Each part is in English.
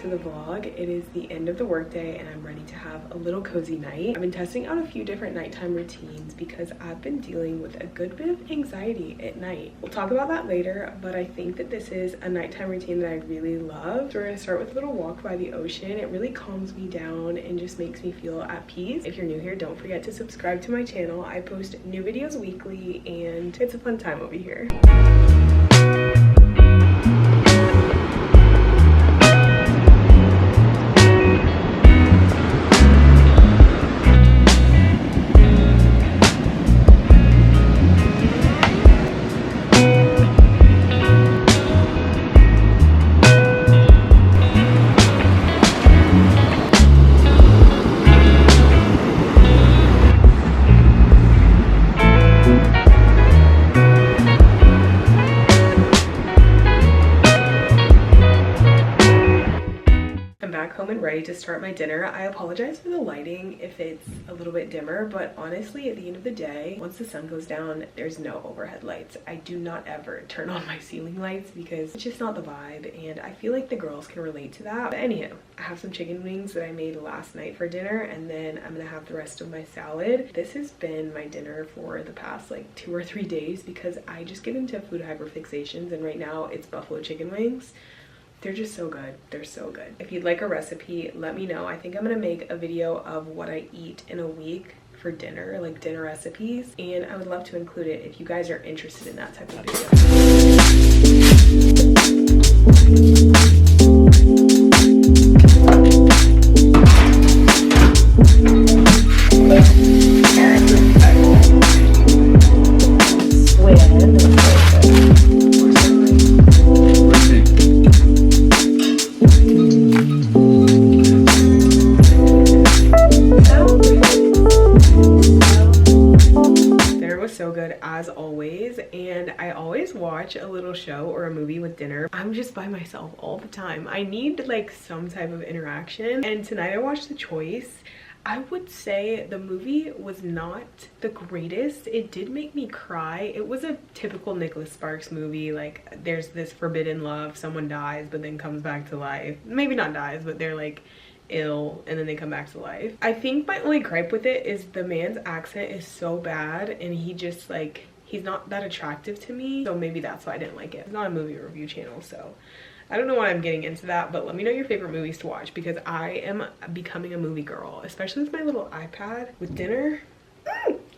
to the vlog. It is the end of the workday and I'm ready to have a little cozy night. I've been testing out a few different nighttime routines because I've been dealing with a good bit of anxiety at night. We'll talk about that later, but I think that this is a nighttime routine that I really love. So we're gonna start with a little walk by the ocean. It really calms me down and just makes me feel at peace. If you're new here, don't forget to subscribe to my channel. I post new videos weekly and it's a fun time over here. Home and ready to start my dinner. I apologize for the lighting if it's a little bit dimmer, but honestly at the end of the day, once the sun goes down, there's no overhead lights. I do not ever turn on my ceiling lights because it's just not the vibe, and I feel like the girls can relate to that. But anyhow, I have some chicken wings that I made last night for dinner, and then I'm gonna have the rest of my salad. This has been my dinner for the past like 2 or 3 days because I just get into food hyperfixations, and right now it's buffalo chicken wings. They're just so good. They're so good. If you'd like a recipe, let me know. I think I'm gonna make a video of what I eat in a week for dinner, like dinner recipes, and I would love to include it if you guys are interested in that type of watch a little show or a movie with dinner. I'm just by myself all the time. I need like some type of interaction, and tonight I watched The Choice. I would say the movie was not the greatest. It did make me cry. It was a typical Nicholas Sparks movie. Like there's this forbidden love, someone dies but then comes back to life. Maybe not dies, but they're like ill and then they come back to life. I think my only gripe with it is the man's accent is so bad, and he just like, he's not that attractive to me, so maybe that's why I didn't like it. It's not a movie review channel, so I don't know why I'm getting into that, but let me know your favorite movies to watch because I am becoming a movie girl, especially with my little iPad with dinner.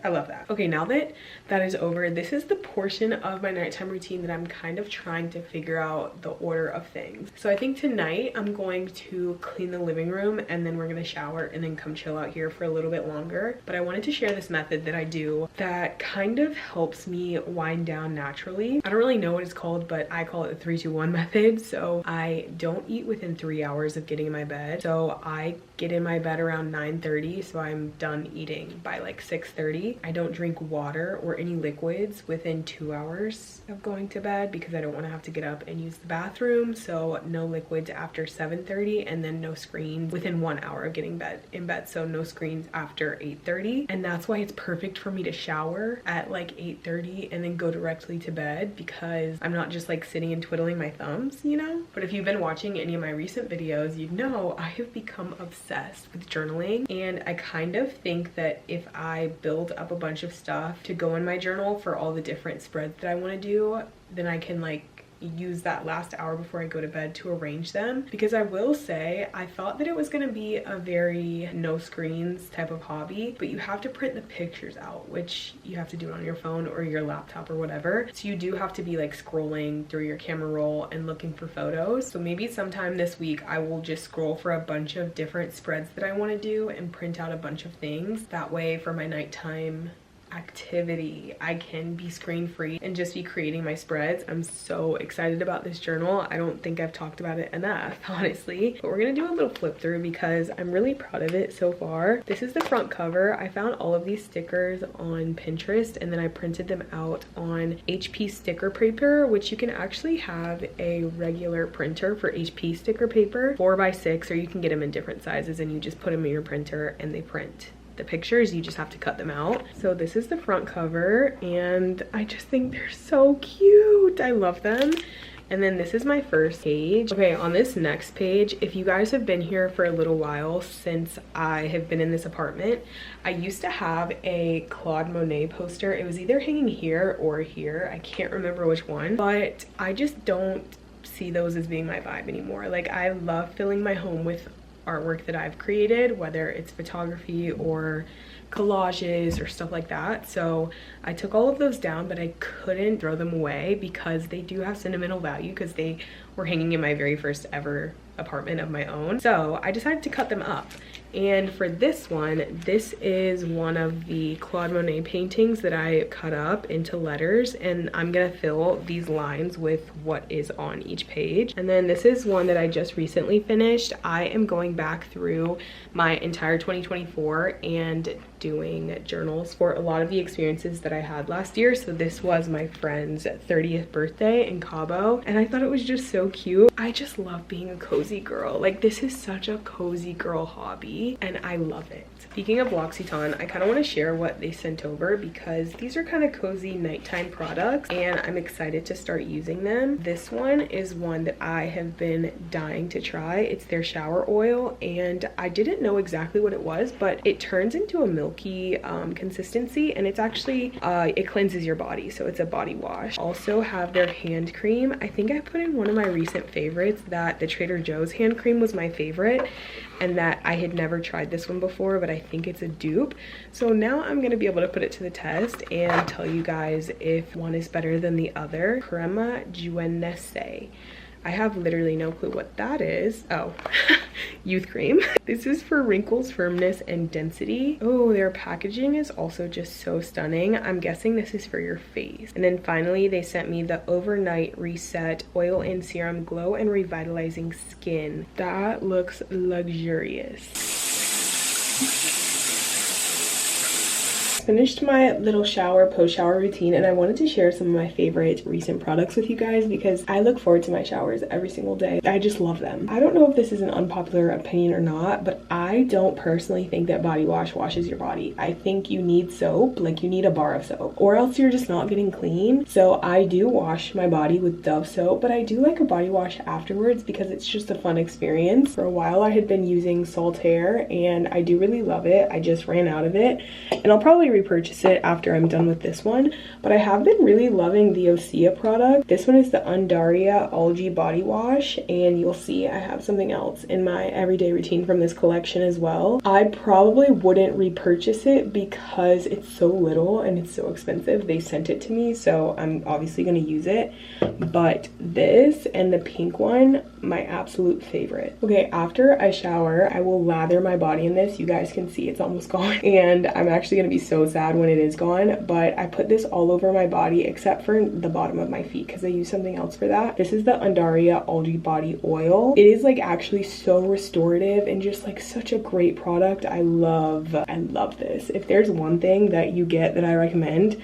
I love that. Okay, now that that is over, this is the portion of my nighttime routine that I'm kind of trying to figure out the order of things. So I think tonight I'm going to clean the living room, and then we're gonna shower and then come chill out here for a little bit longer. But I wanted to share this method that I do that kind of helps me wind down naturally. I don't really know what it's called, but I call it the 3-2-1 method. So I don't eat within 3 hours of getting in my bed. So I get in my bed around 9:30, so I'm done eating by like 6:30. I don't drink water or any liquids within 2 hours of going to bed because I don't want to have to get up and use the bathroom. So no liquids after 7:30, and then no screens within 1 hour of getting in bed. So no screens after 8:30. And that's why it's perfect for me to shower at like 8:30 and then go directly to bed, because I'm not just like sitting and twiddling my thumbs, you know? But if you've been watching any of my recent videos, you know I have become obsessed with journaling, and I kind of think that if I build up a bunch of stuff to go in my journal for all the different spreads that I want to do, then I can like use that last hour before I go to bed to arrange them. Because I will say, I thought that it was going to be a very no screens type of hobby, but you have to print the pictures out, which you have to do it on your phone or your laptop or whatever. So you do have to be like scrolling through your camera roll and looking for photos. So maybe sometime this week I will just scroll for a bunch of different spreads that I want to do and print out a bunch of things. That way for my nighttime activity I can be screen free and just be creating my spreads. I'm so excited about this journal. I don't think I've talked about it enough, honestly, but we're gonna do a little flip through because I'm really proud of it so far. This is the front cover. I found all of these stickers on Pinterest, and then I printed them out on HP sticker paper, which you can actually have a regular printer for HP sticker paper, 4x6, or you can get them in different sizes and you just put them in your printer and they print the pictures. You just have to cut them out. So this is the front cover, and I just think they're so cute. I love them. And then this is my first page. Okay, on this next page, if you guys have been here for a little while since I have been in this apartment, I used to have a Claude Monet poster. It was either hanging here or here. I can't remember which one, but I just don't see those as being my vibe anymore. Like, I love filling my home with artwork that I've created, whether it's photography or collages or stuff like that. So I took all of those down, but I couldn't throw them away because they do have sentimental value because they were hanging in my very first ever apartment of my own. So I decided to cut them up. And for this one, this is one of the Claude Monet paintings that I cut up into letters, and I'm gonna fill these lines with what is on each page. And then this is one that I just recently finished. I am going back through my entire 2024 and doing journals for a lot of the experiences that I had last year. So this was my friend's 30th birthday in Cabo, and I thought it was just so cute. I just love being a cozy girl. Like, this is such a cozy girl hobby, and I love it. Speaking of L'Occitane, I kind of want to share what they sent over because these are kind of cozy nighttime products and I'm excited to start using them. This one is one that I have been dying to try. It's their shower oil, and I didn't know exactly what it was, but it turns into a milky consistency, and it's actually it cleanses your body, so it's a body wash. Also have their hand cream. I think I put in one of my recent favorites that the Trader Joe's hand cream was my favorite, and that I had never tried this one before, but I think it's a dupe. So now I'm gonna be able to put it to the test and tell you guys if one is better than the other. Crema Jeunesse. I have literally no clue what that is. Oh, youth cream. This is for wrinkles, firmness, and density. Oh, their packaging is also just so stunning. I'm guessing this is for your face. And then finally, they sent me the Overnight Reset Oil and Serum Glow and Revitalizing Skin. That looks luxurious. Finished my little post-shower routine, and I wanted to share some of my favorite recent products with you guys because I look forward to my showers every single day. I just love them. I don't know if this is an unpopular opinion or not, but I don't personally think that body wash washes your body. I think you need soap, like you need a bar of soap, or else you're just not getting clean. So I do wash my body with Dove soap, but I do like a body wash afterwards because it's just a fun experience. For a while I had been using Saltaire and I do really love it. I just ran out of it, and I'll probably repurchase it after I'm done with this one, but I have been really loving the Osea product. This one is the Undaria Algae Body Wash, and you'll see I have something else in my everyday routine from this collection as well. I probably wouldn't repurchase it because it's so little and it's so expensive. They sent it to me, so I'm obviously going to use it, but this and the pink one, my absolute favorite. Okay, after I shower, I will lather my body in this. You guys can see it's almost gone, and I'm actually going to be so sad when it is gone, but I put this all over my body except for the bottom of my feet because I use something else for that. This is the Undaria Algae Body Oil. It is like actually so restorative and just like such a great product. I love this. If there's one thing that you get that I recommend,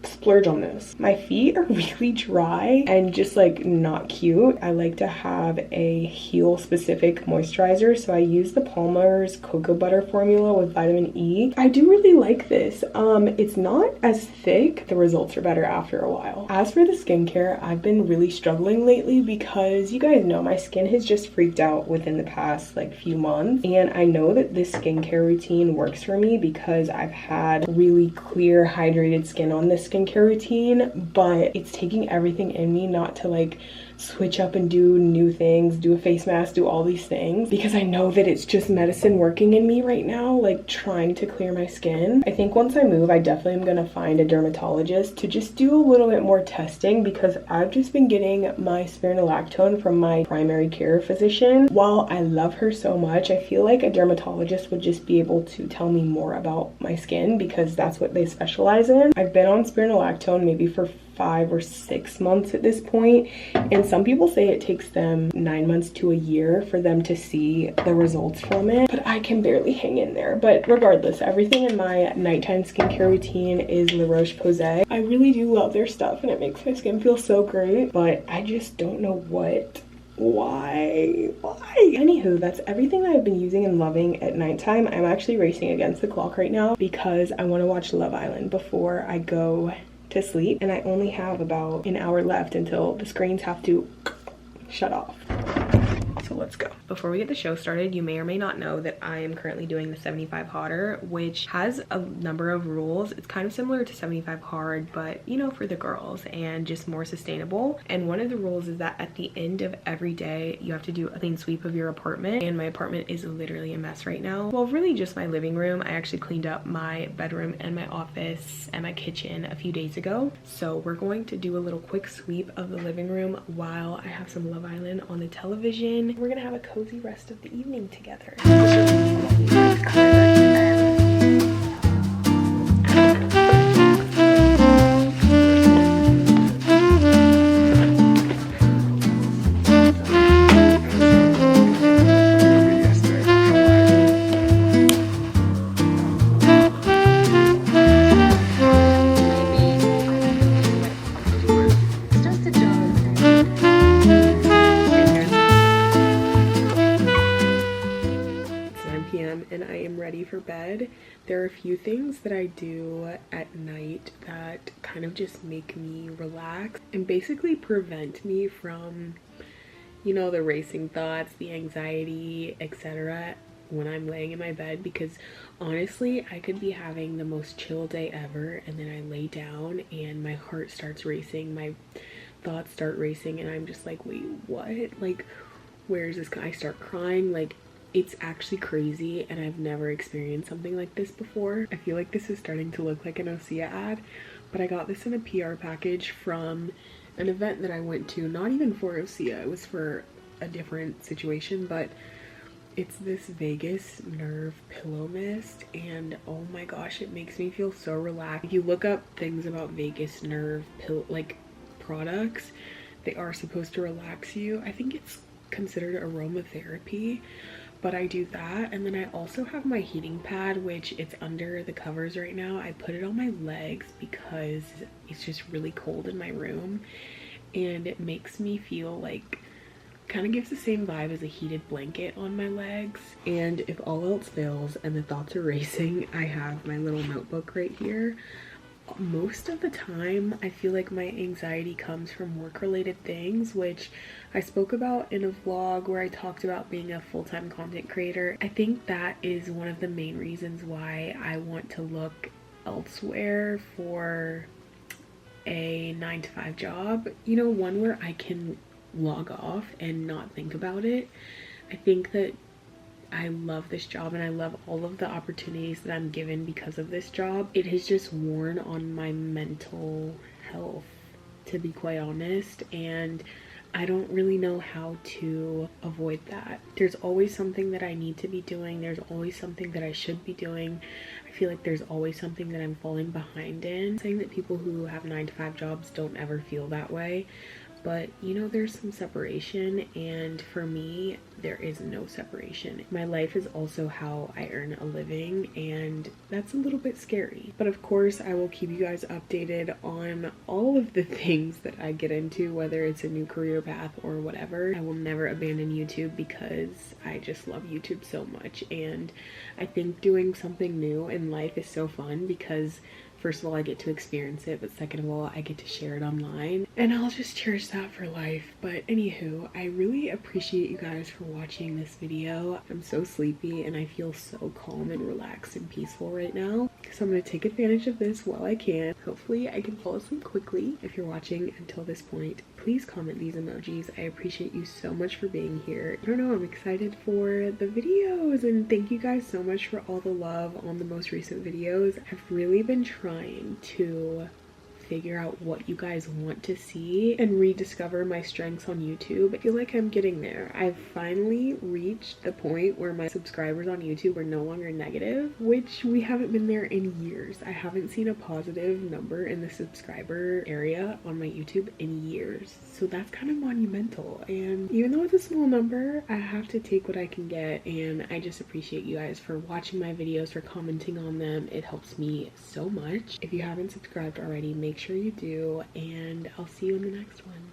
splurge on this. My feet are really dry and just like not cute. I like to have a heel specific moisturizer, so I use the Palmer's cocoa butter formula with vitamin E. I do really like this. It's not as thick. The results are better after a while. As for the skincare, I've been really struggling lately because you guys know my skin has just freaked out within the past like few months, and I know that this skincare routine works for me because I've had really clear hydrated skin on this skincare routine, but it's taking everything in me not to like switch up and do new things, do a face mask, do all these things, because I know that it's just medicine working in me right now, like trying to clear my skin. I think once I move, I definitely am gonna find a dermatologist to just do a little bit more testing because I've just been getting my spironolactone from my primary care physician. While I love her so much, I feel like a dermatologist would just be able to tell me more about my skin because that's what they specialize in. I've been on spironolactone maybe for 5 or 6 months at this point, and some people say it takes them 9 months to a year for them to see the results from it, but I can barely hang in there. But regardless, everything in my nighttime skincare routine is La Roche-Posay. I really do love their stuff and it makes my skin feel so great, but I just don't know why. Anywho, that's everything that I've been using and loving at nighttime. I'm actually racing against the clock right now because I want to watch Love Island before I go to sleep, and I only have about an hour left until the screens have to shut off. So let's go. Before we get the show started, you may or may not know that I am currently doing the 75 hotter, which has a number of rules. It's kind of similar to 75 hard, but you know, for the girls and just more sustainable. And one of the rules is that at the end of every day, you have to do a clean sweep of your apartment. And my apartment is literally a mess right now. Well, really just my living room. I actually cleaned up my bedroom and my office and my kitchen a few days ago. So we're going to do a little quick sweep of the living room while I have some Love Island on the television. We're gonna have a cozy rest of the evening together. 9 p.m. and I am ready for bed. There are a few things that I do at night that kind of just make me relax and basically prevent me from, you know, the racing thoughts, the anxiety, etc. when I'm laying in my bed, because honestly I could be having the most chill day ever and then I lay down and my heart starts racing, my thoughts start racing, and I'm just like, wait, what? Like, where is this? I start crying. Like, it's actually crazy, and I've never experienced something like this before. I feel like this is starting to look like an Osea ad, but I got this in a PR package from an event that I went to, not even for Osea, it was for a different situation, but it's this Vegas nerve pillow mist, and oh my gosh, it makes me feel so relaxed. If you look up things about Vegas nerve pillow, like products, they are supposed to relax you. I think it's considered aromatherapy, but I do that. And then I also have my heating pad, which it's under the covers right now. I put it on my legs because it's just really cold in my room, and it makes me feel like, kind of gives the same vibe as a heated blanket on my legs. And if all else fails and the thoughts are racing, I have my little notebook right here. Most of the time I feel like my anxiety comes from work-related things, which I spoke about in a vlog where I talked about being a full-time content creator. I think that is one of the main reasons why I want to look elsewhere for a 9-to-5 job, you know, one where I can log off and not think about it. I think that I love this job and I love all of the opportunities that I'm given because of this job. It has just worn on my mental health, to be quite honest, and I don't really know how to avoid that. There's always something that I need to be doing. There's always something that I should be doing. I feel like there's always something that I'm falling behind in. I'm saying that people who have 9-to-5 jobs don't ever feel that way, but you know, there's some separation, and for me there is no separation. My life is also how I earn a living, and that's a little bit scary. But of course I will keep you guys updated on all of the things that I get into, whether it's a new career path or whatever. I will never abandon YouTube because I just love YouTube so much, and I think doing something new in life is so fun because first of all, I get to experience it, but second of all, I get to share it online, and I'll just cherish that for life. But anywho, I really appreciate you guys for watching this video. I'm so sleepy and I feel so calm and relaxed and peaceful right now, so I'm going to take advantage of this while I can. Hopefully I can fall asleep quickly. If you're watching until this point, please comment these emojis. I appreciate you so much for being here. I don't know, I'm excited for the videos, and thank you guys so much for all the love on the most recent videos. I've really been trying to figure out what you guys want to see and rediscover my strengths on YouTube. I feel like I'm getting there. I've finally reached the point where my subscribers on YouTube are no longer negative, which we haven't been there in years. I haven't seen a positive number in the subscriber area on my YouTube in years, so that's kind of monumental. And even though it's a small number, I have to take what I can get, and I just appreciate you guys for watching my videos, for commenting on them. It helps me so much. If you haven't subscribed already, make sure you do, and I'll see you in the next one.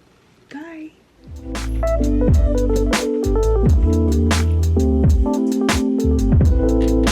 Bye.